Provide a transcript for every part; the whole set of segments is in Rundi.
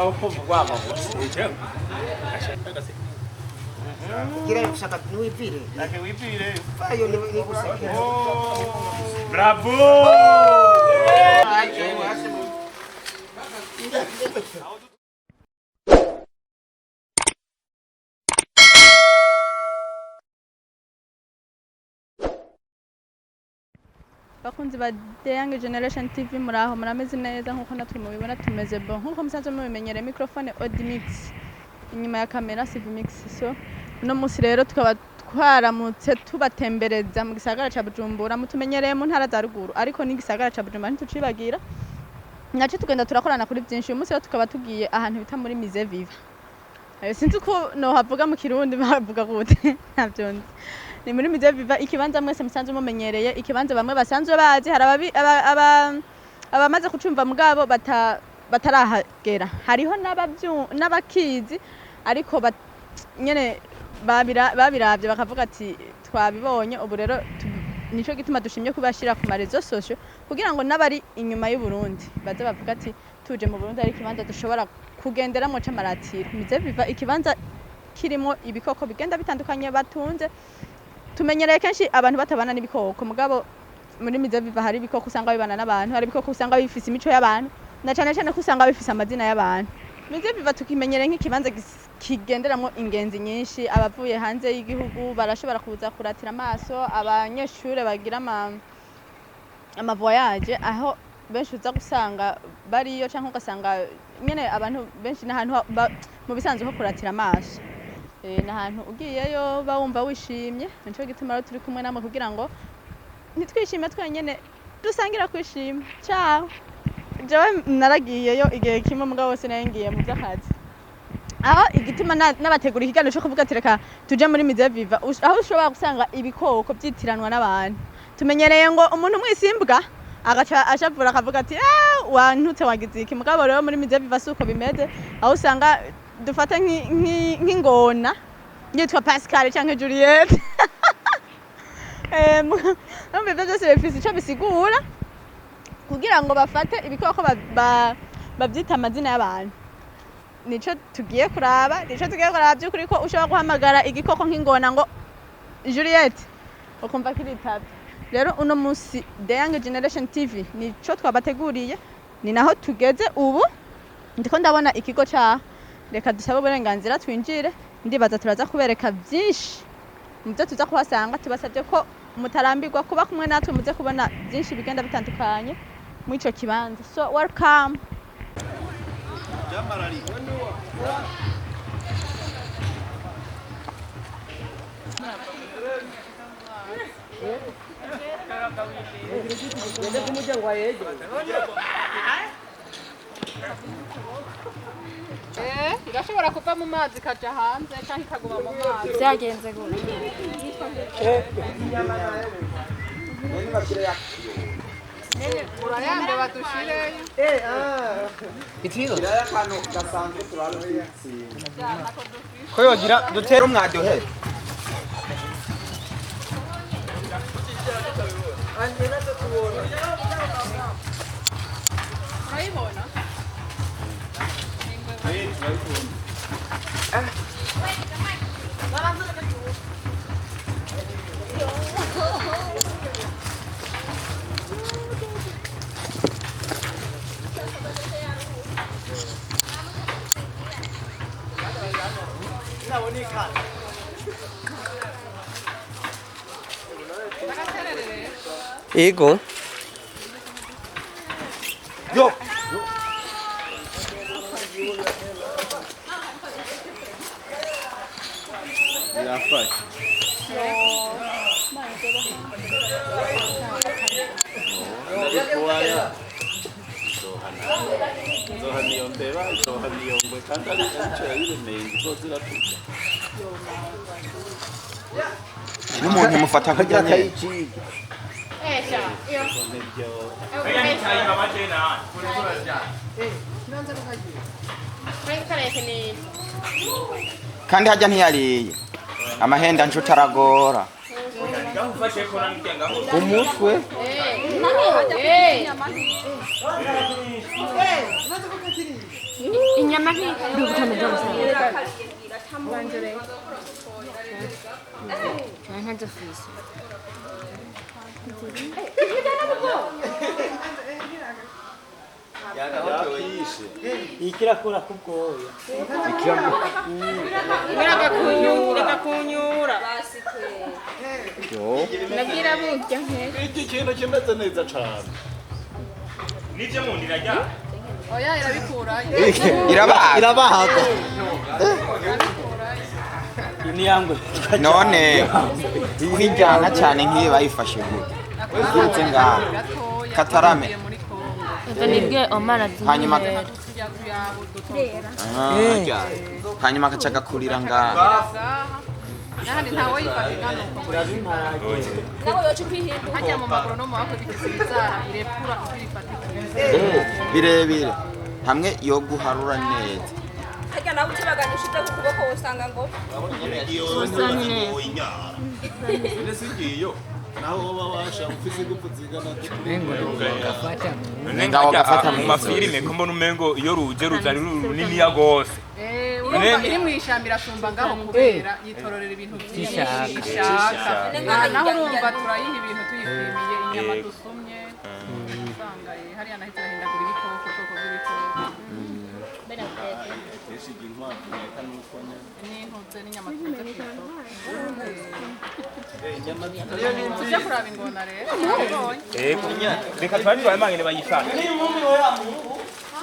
amaboko mugwaba Gira ushaka niwipire. Ake wipire. Ayo ni guseka. Bravo! Bakunzi ba The Young Generation TV muraho murameze neza nkuko natwe mubibona tumeze bon nkuko musanzwe mubimenyere microphone Audimix inyuma ya kamera Civimix so no musi rero tukaba twaramutse tubatembereza mu gisagara ca Bujumbura mutumenyereye mu ntara za ruguru ariko ni gisagara ca Bujumbura ntitucibagira nace tugenda turakorana kuri byinshi uyu musi rero tukaba tugiye ahantu bita muri Mise Viva sinzi ko no havuga mu kirundi bavuga gute ntavyonzi ni muri Mise Viva ikibanza mwese musanzwe mumenyereye ikibanza bamwe basanzwe bazi hari abamaze kucumva mugabo batarahagera hariho n'abakizi ariko nyene babiravye bakavuga ati twabibonye ubu rero nico gituma dushimye kubashira ku marezo social kugira ngo nabari inyuma y'u Burundi baze bavuga ati tuje mu Burundi ari ikibanza dushobora kugenderamo c'amaratiro Mise Viva ikibanza kirimo ibikoko bigenda bitandukanye batunze tumenyereye kenshi abantu batabana n'ibikoko mugabo muri Mise Viva hari ibikoko usanga bibana n'abantu hari ibikoko usanga bifise imico y'abantu na cyane cyane ko usanga bifise amazina y'abantu Mise Viva tukimenyereye nk'ikibanza kigenderamo ingenzi nyinshi abavuye hanze y'igihugu barashobora kuza kuratira amaso abanyeshure bagira ama voyage aho benshi uza gusanga bariyo canke ugasanga nyene abantu benshi n'ahantu mu bisanzwe ho kuratira amaso n'ahantu ugiyeyo bawumva wishimye nico gituma rero turi kumwe namwe kugira ngo nitwishime twenyene dusangira kwishima ciao jewe naragiyeyo igihe kimwe mugabo wose nayengiye mu by'akazi aho igituma n'abategura ikiganiro cyo kuvuga ati reka tuje muri Mise Viva aho ushobora gusanga ibikoko byitiranwa n'abantu tumenyereye ngo umuntu mwisimbwa agaca ashavura akavuga ati wantutse wagize iki mugabo rero muri Mise Viva suko bimeze aho usanga dufata nk'ingona yitwa Pascal canke Juliette numva ibyo byose bifise ico bisigura kugira ngo bafate ibikoko bavyita amazina y'abantu nico tugiye kuraba by'ukuri ko ushobora guhamagara igikoko nk'ingona ngo Juliette ukumva kiritaba rero uno musi The Young Generation TV nico twabateguriye ni naho tugeze ubu ndiko ndabona ikigo ca reka dusabe uburenganzira twinjire ndibaza turaza kubereka byinshi muvyo tuza kuhasanga tubasabye ko mutarambirwa kuba kumwe natwe muze kubona byinshi bigenda bitandukanye mu ico kibanza so welcome Jamarari irashobora kuva mu mazi kaja hanze canke ikaguma mu mazi byagenze gute urayambe badushireyo Itiro ya kano gasanzwe turaruye ko yogira dutera umwadohe andena tuona ayibona Ego. Yo. Ya fai. N'umuntu mufata nk'agira kayiciga kandi hajya ntiyariye amahenda nshuti aragora umutwe Inyama hii ndio kutamejaa sana. Ntazo fisi. Ikirakura kugoya. Reka kunyura. Nagira burya nke. Iki kintu kimeze neza cyane. Nije mu ndirajya. Oya irabikura. Irabahaga. Ini yangu. None bijyana cyane nk'iyi bayifashe gute. Yutse ngaha. Katarame. Nibwe omara ati. Hanyuma hanyuma akacaga kurira ngaha. Nahandi ntawe yifata ingano. Nawe yocu kwihinduka. Hajya mu maguru no mu maboko bikizara irepura kwifata. Birebire. Hamwe yo guharura neza. Hajya nawe ukibaganisha ku kuboko usanga ngo Nesigiyo. Naho babasha ufise gupfuzigana Ngaho gafata mu mafilime ko mbona umengo iyo ruje ruzari runini ya gose. Urumva iri mu ishambira shumba ngaho kubera yitororera ibintu byinshi ishaka. Naho urumva turayiha ibintu tuyipimiye inyama dusumye. Usanga hariya naho turahindagura ibikoko koko bw'ibikoko. Eshiga inkwavu neka nuko n'intuze n'inyama tuze kwitoko. Tujya kuraba ingona rero. Reka twari twamangene bayifata.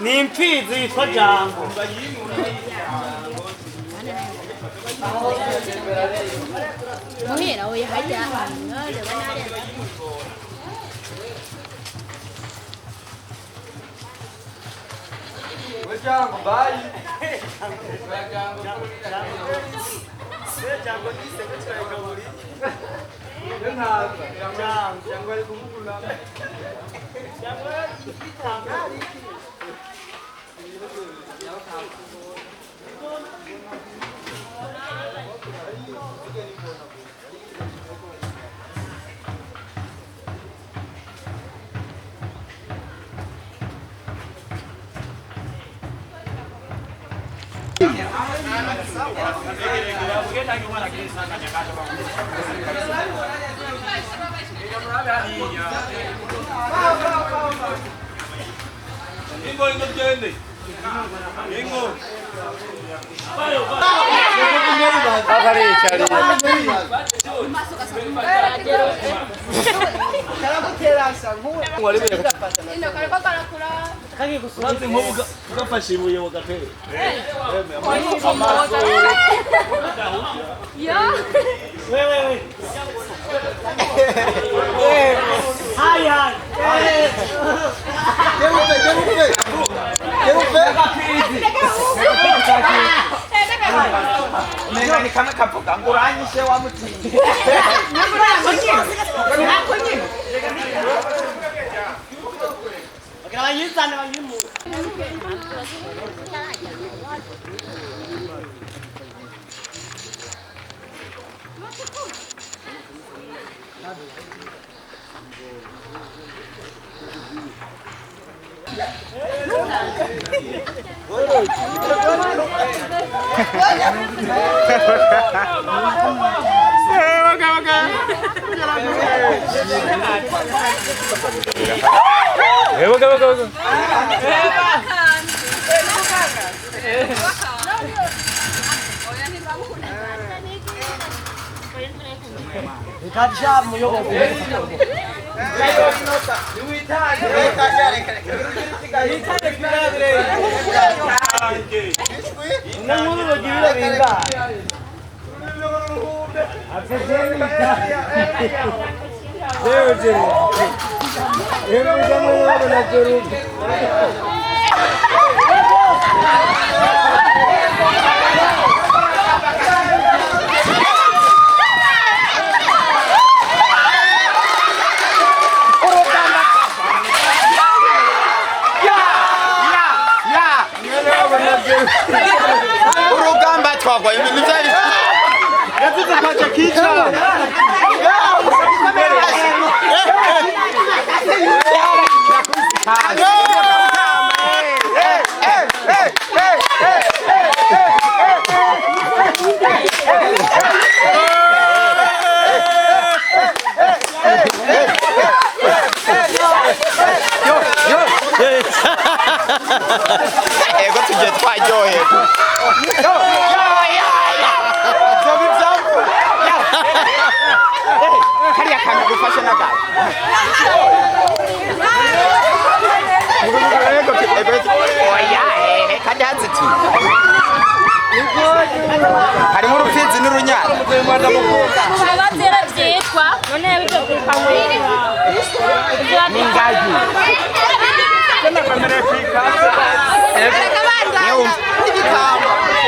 Ni imfizi yitwa Jango. Muhera oya hajya. Jango bye. Jango ni sekretari kaburi. Jango ari kumukula. Jango kitangari. Ugafashe ibuye ugatere. Wewe. Haya. Nenda ni kama kapoka nguranyishe wa mutini. Akala yisana wayimu. Ikadisha muyobo. Urugamba twagwa ibintu byari Yavuze kwacha kicha. Ego tugiye twaryohewe. Kariya kantu gufashe n'agaye. Oya, kandi haziti. Harimo urupfizi n'urunyara. Abatera byitwa none byo kwitwa N'ingagi.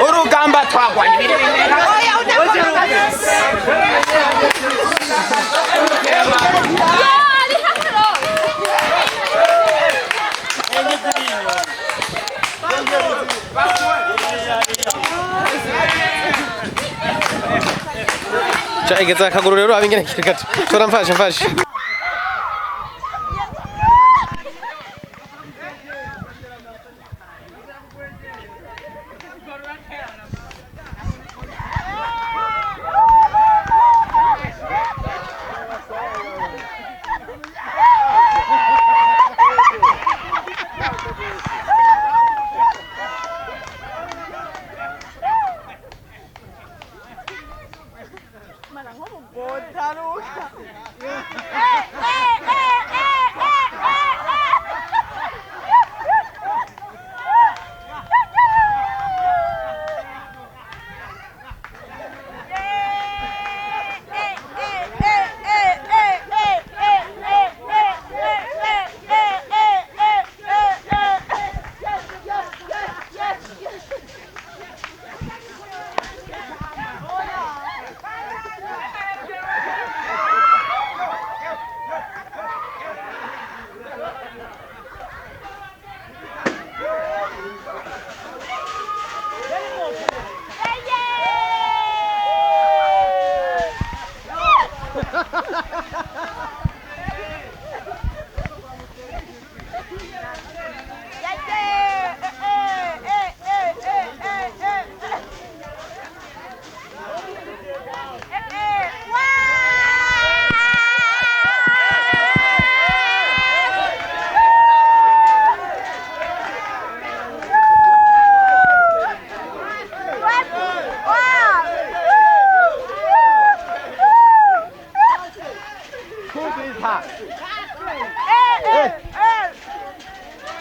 Urugamba twagwanye ibiri bimera. Egeza akaguru rero abingene kirikati. Tora mfashe.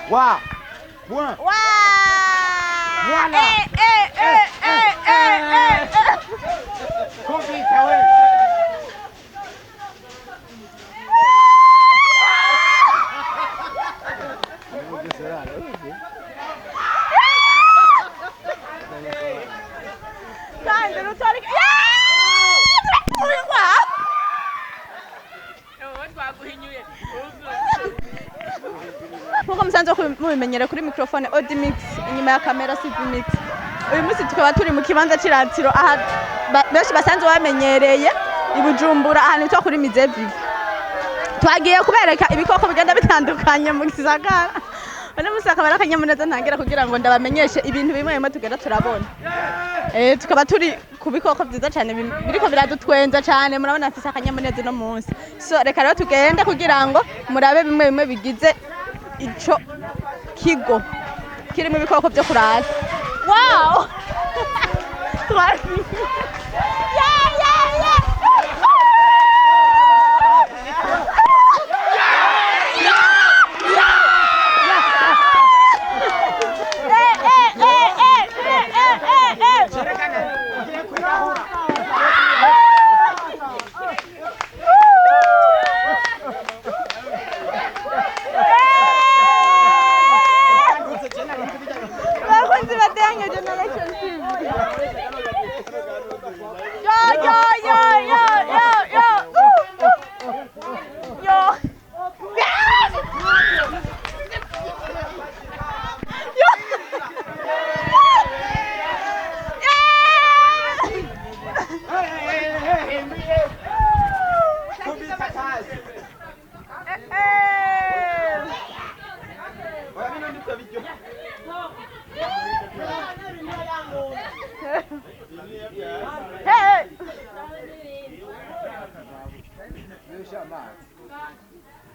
Wa. Point. Wa. Voilà. Compita, ouais. Kandi rutari nkuko musanzwe mubimenyera kuri microphone Audimix inyuma ya kamera Civimix. Uyu munsi tukaba turi mu kibanza cy'iratiro aha benshi basanzwe bamenyereye i Bujumbura ahantu hitwa kuri Mizevivi. Twagiye kubereka ibikoko bigenda bitandukanye mu gisagara. Bane musi akaba akanyamuneza ntangira kugira ngo ndabamenyeshe ibintu bimwe bimwe tugenda turabona. Tukaba turi ku bikoko byiza cyane biriko biradutwenza cyane murabona afise akanyamuneza no munsi. So reka rero tugende kugira ngo murabe bimwe bimwe bigize ico kigo kirimo ibikoko byo kurara. Wow!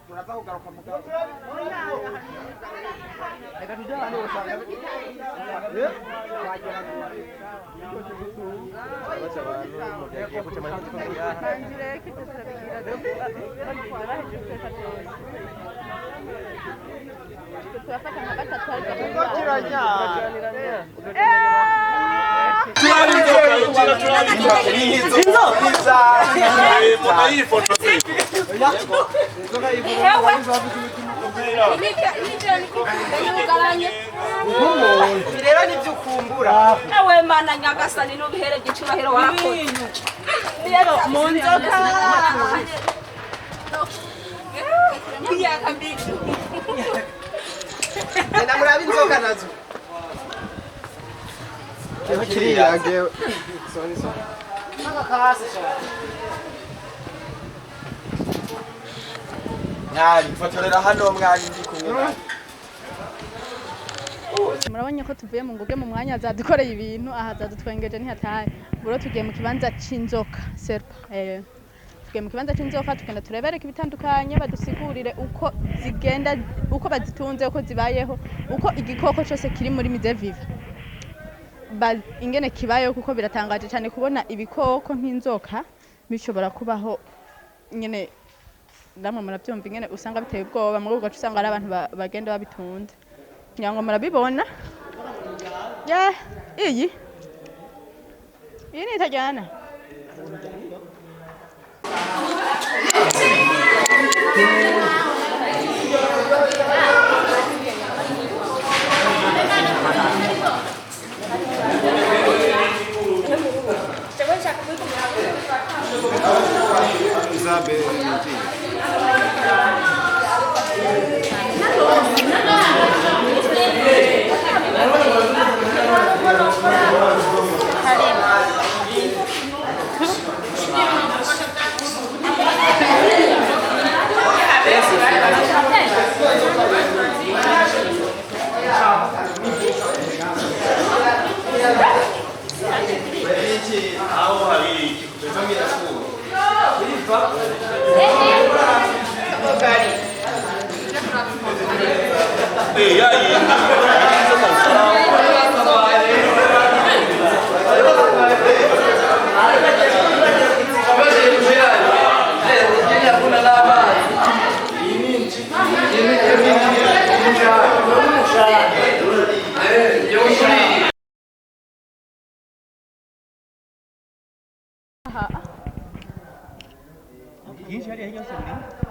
turaza kugaruka mugabo reka tujyane usanga Birera nivyo ukumbura. Ewe mana nyagasani n'ubihere gicurahiro wakoze. Rero mu nzoka. Enda murabi inzoka nazo. Kiriya gewe. Sorry. Nakakase cyane. Nyari fotorera hano mwari ndi kumwe. murabonye ko tuvuye mu nguge mu mwanya azadukoreye ibintu aha azadutwengeje ntihataye buro tugiye mu kibanza c'inzoka serpa tugiye mu kibanza c'inzoka tugenda turebereka ibitandukanye badusigurire uko zigenda uko bazitunze uko zibayeho uko igikoko cyose kiri muri mize viva ingene kibayeho kuko biratangaje cyane kubona ibikoko nk'inzoka bishobora kubaho nyene namwe murabyumva ingene usanga biteye ubwoba mu rugo usanga ari abantu bagenda babitunze nyango murabibona iyi ni itajyana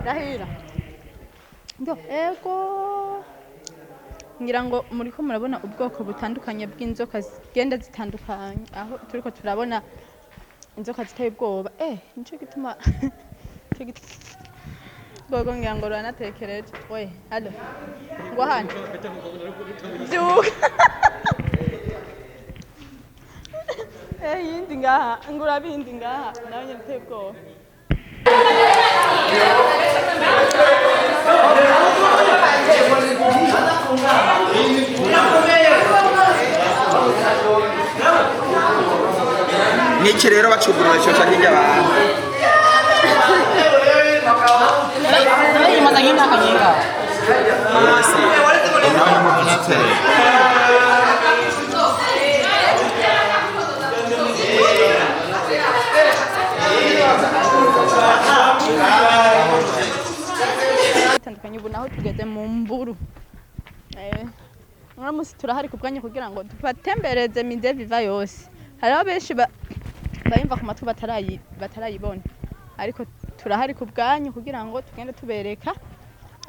Rahira ndo ego ngira ngo muriko murabona ubwoko butandukanye bw'inzoka zigenda zitandukanye aho turiko turabona inzoka ziteye ubwoba nico gituma gogo ngira ngo ranatekereje we halo ngo hano yindi ngaha ngura bindi ngaha nawe nyine biteye ubwoba Niki rero bacugurura cyo cyane by'abantu. Nawe imaze nk'imyaka nyinga. Yes. Nawe mu visitor. Tandukanye ubu naho tugeze mu mburu musi turahari kubwanyu kugira ngo tubatembereze mize viva yose hariho benshi bayimva ku matwi batarayibona ariko turahari kubwanyu kugira ngo tugende tubereka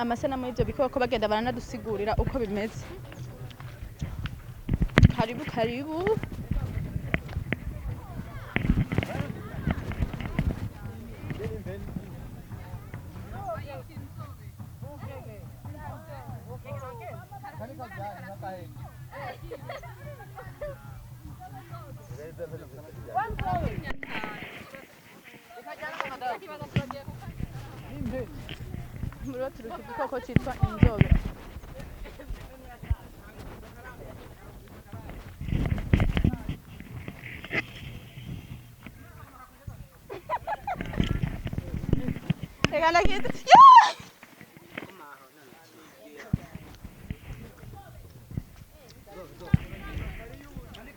amasanamu y'ibyo bikoko bagenda baranadusigurira uko bimeze karibu Muro turuka igikoko cyitwa inzobe Egana kitu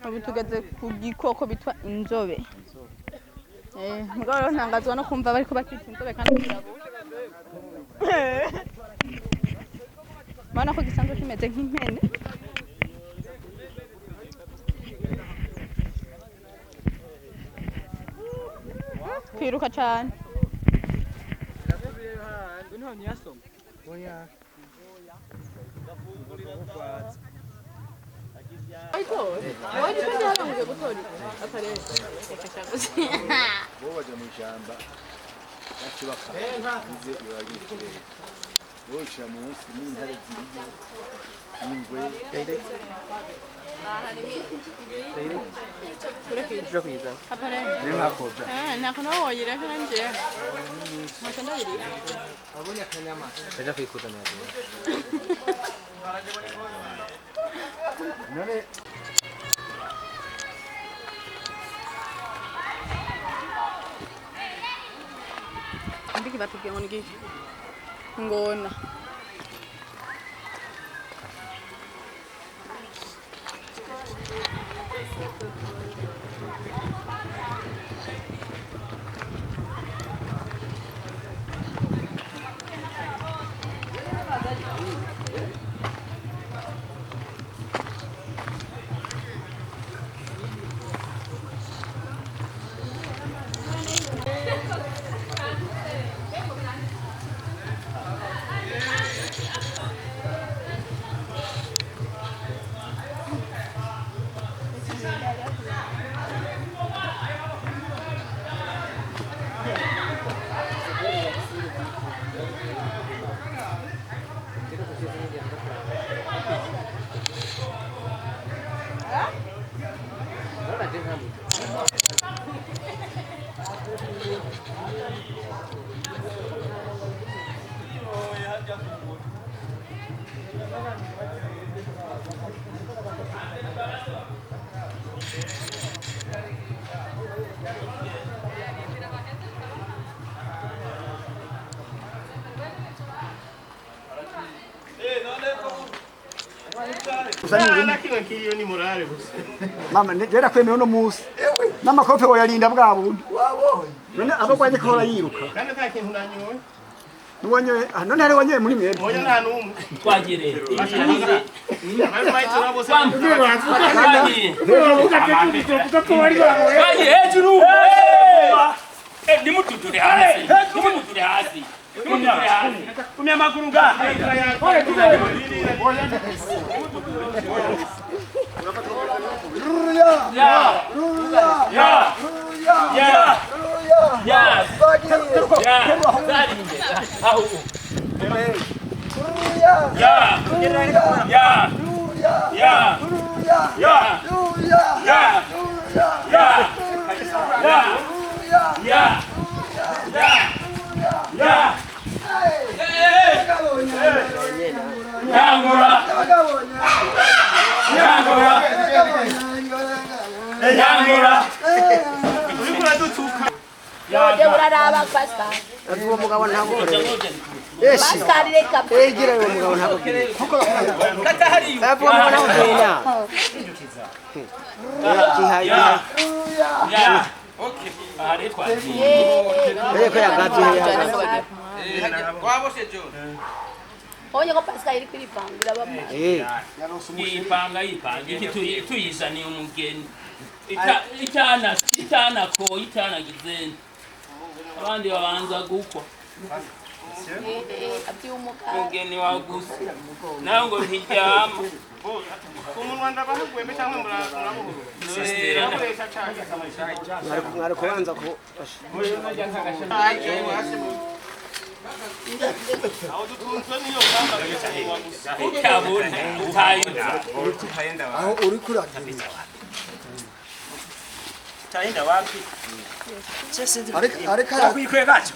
ubu tugeze ku gikoko bitwa inzobe mugabo ntangazwa no kumva bariko bakita inzobe kandi kirabura mana ko gisanzwe kimeze nk'impene kwiruka cyane Ndiki batubwiye ngo nigiki ngona Mama ndera kwemeye uno musi n'amakofe wayarinda bwabundi none abagwanye ko yiruka kandi nta kintu nanyoye nubonye none hari wanye muri mwebwe oya nta numwe twagire hejuru nimutudure hasi nimutudure hasi kumya maguru nga Raba Pascal. uwo mugabo ntabwo Pascal reka. Gira uwo mugabo ntabwo katahari avuga ngo ntabwo genya ya okay ari twagiye ko yagabye waboshe jo Onye ko Pascal iri kwipangira bamwe. yipanga iki tuyizaniye umugeni itana gizeni abandi babanza gukwa umugeni wagusa nawe ngo ntiryama umunwa ndabahugweme cyangwa murabuhuru mwari kubanza ko aho dutunzwe niyo kamba utabona utayuza aho uri kuragira taenda wapi areka yakuyikwegacho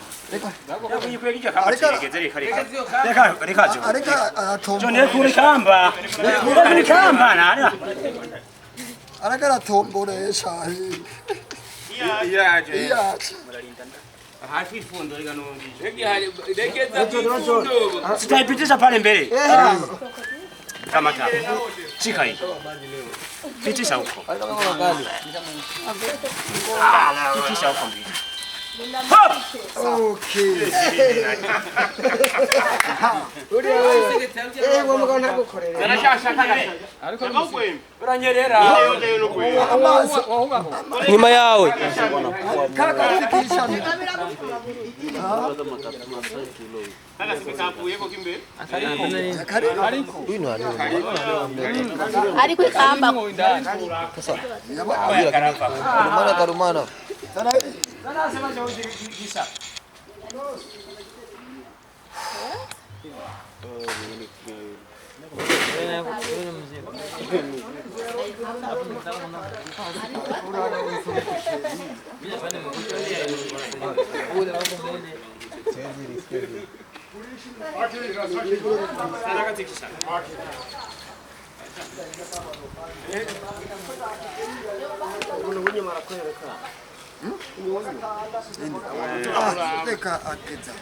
yakuyikwegicho kama tegezeri reka areka atombo jone kuri kamba kuri kamba nana areka atomboresha iyaje muralinda hafi ifundo reka nongije regeza ifundo sitaipitisha pale mbele kama kama shika hii. Pitisha huko. Pitisha huko mbili. Okay. Nyuma yawe. Ariko ikamba. Karumana. Reka ageza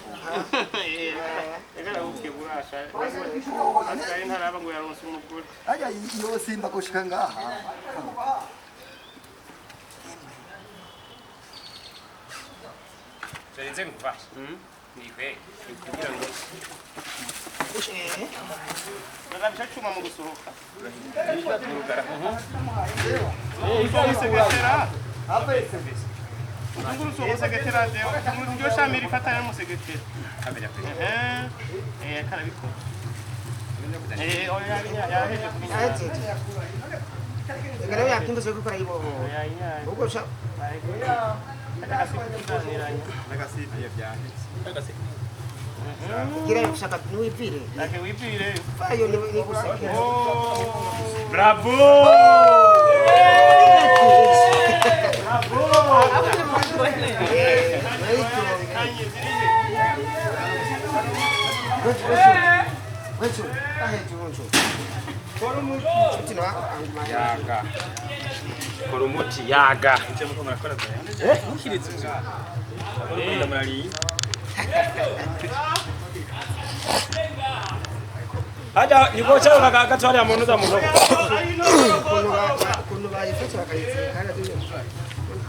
aya iyo simba gushika ngaha Tuenze kuva. Niwe. Kugira ngo Nagabisha chuma mu gusohoka. Unguru so musegetera de. Ndio shamiri fatanya musegetera. kabira pe. Karabiko. Oya yaheje kubinya. Ngara yakimba zo gukora ibo. Ugo sha. Nagasipi yavyahetse. Gira yoshaka nuipire. Nake wipire. Fayo ni gusekera. Bravo! Yaga. Korumuti yaga. Hada nikocha ukakatwali ya munuza muno. Kuno bayifata bakayitse kana tuyo.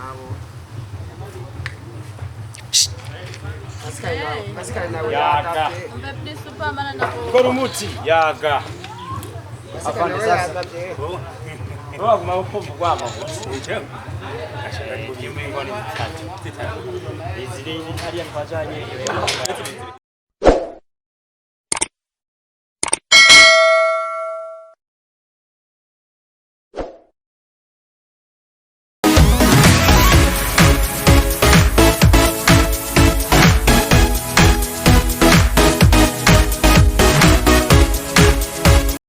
Abo. Pascal nawe Yaga. Mbebdi super mana na ko. Korumuti yaga. Pascal nawe yagabye. Roa kuma ukovu kwa mabuti. Chem. Ashaka kuyimba ngoni mtatu. Izili hali ya kwajanye.